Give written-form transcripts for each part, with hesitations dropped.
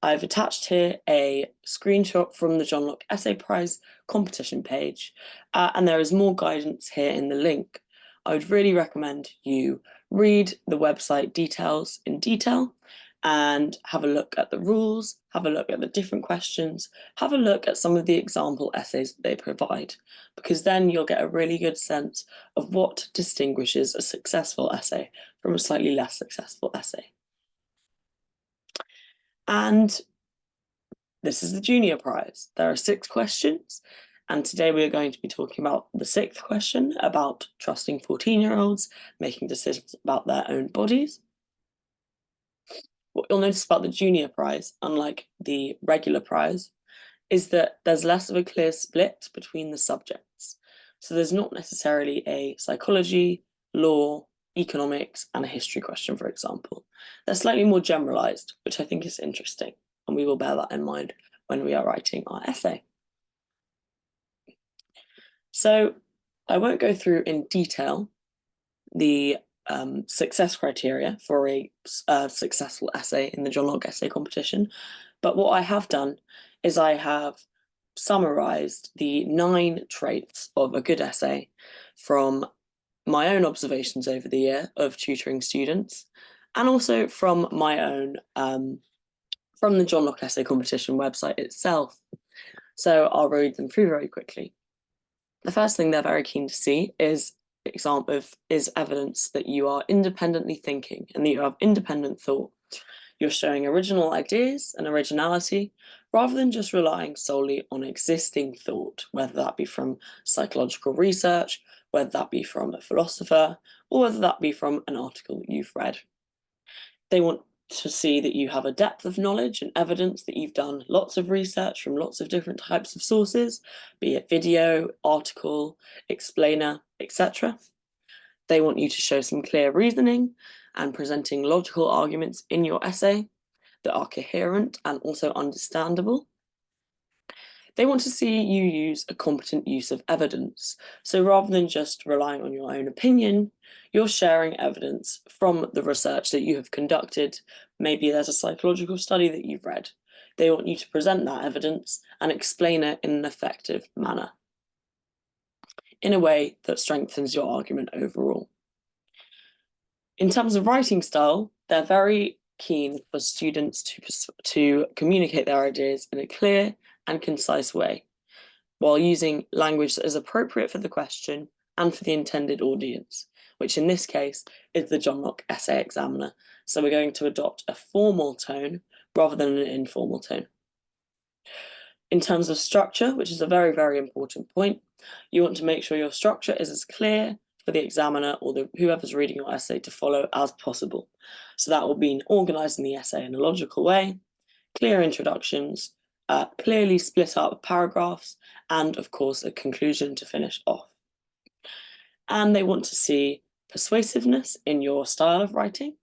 I've attached here a screenshot from the John Locke Essay Prize competition page, and there is more guidance here in the link. I would really recommend you read the website details in detail and have a look at the rules, have a look at the different questions, have a look at some of the example essays that they provide, because then you'll get a really good sense of what distinguishes a successful essay from a slightly less successful essay. And this is the junior prize. There are 6 questions, and today we are going to be talking about the 6th question about trusting 14-year-olds making decisions about their own bodies. What you'll notice about the junior prize, unlike the regular prize, is that there's less of a clear split between the subjects. So there's not necessarily a psychology, law, economics, and a history question, for example. They're slightly more generalized, which I think is interesting, and we will bear that in mind when we are writing our essay. So I won't go through in detail the success criteria for a successful essay in the John Locke Essay Competition, but what I have done is I have summarized the 9 traits of a good essay from my own observations over the year of tutoring students, and also from my own, from the John Locke Essay Competition website itself. So I'll read them through very quickly. The first thing they're very keen to see is evidence that you are independently thinking and that you have independent thought. You're showing original ideas and originality rather than just relying solely on existing thought, whether that be from psychological research, whether that be from a philosopher, or whether that be from an article that you've read. They want to see that you have a depth of knowledge and evidence that you've done lots of research from lots of different types of sources, be it video, article, explainer, etc. They want you to show some clear reasoning and presenting logical arguments in your essay that are coherent and also understandable. They want to see you use a competent use of evidence. So rather than just relying on your own opinion, you're sharing evidence from the research that you have conducted. Maybe there's a psychological study that you've read. They want you to present that evidence and explain it in an effective manner, in a way that strengthens your argument overall. In terms of writing style, they're very keen for students to communicate their ideas in a clear and concise way, while using language that is appropriate for the question and for the intended audience, which in this case is the John Locke Essay Examiner. So we're going to adopt a formal tone rather than an informal tone. In terms of structure, which is a very, very important point, you want to make sure your structure is as clear for the examiner or whoever's reading your essay to follow as possible. So that will mean organising the essay in a logical way, clear introductions, clearly split up paragraphs, and of course a conclusion to finish off. And they want to see persuasiveness in your style of writing.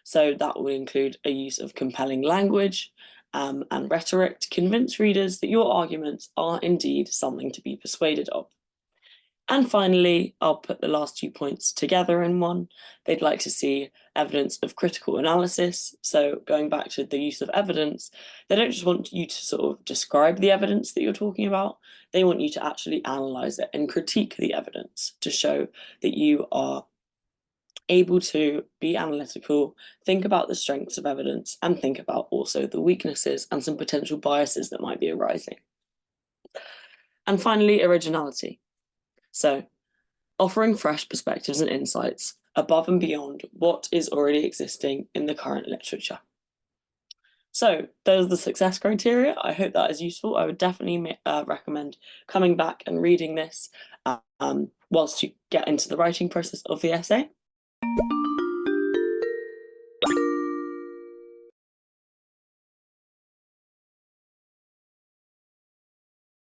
So that will include a use of compelling language and rhetoric to convince readers that your arguments are indeed something to be persuaded of. And finally, I'll put the last 2 points together in one. They'd like to see evidence of critical analysis. So going back to the use of evidence, they don't just want you to sort of describe the evidence that you're talking about. They want you to actually analyze it and critique the evidence to show that you are able to be analytical, think about the strengths of evidence, and think about also the weaknesses and some potential biases that might be arising. And finally, originality. So offering fresh perspectives and insights above and beyond what is already existing in the current literature. So those are the success criteria. I hope that is useful. I would definitely recommend coming back and reading this whilst you get into the writing process of the essay.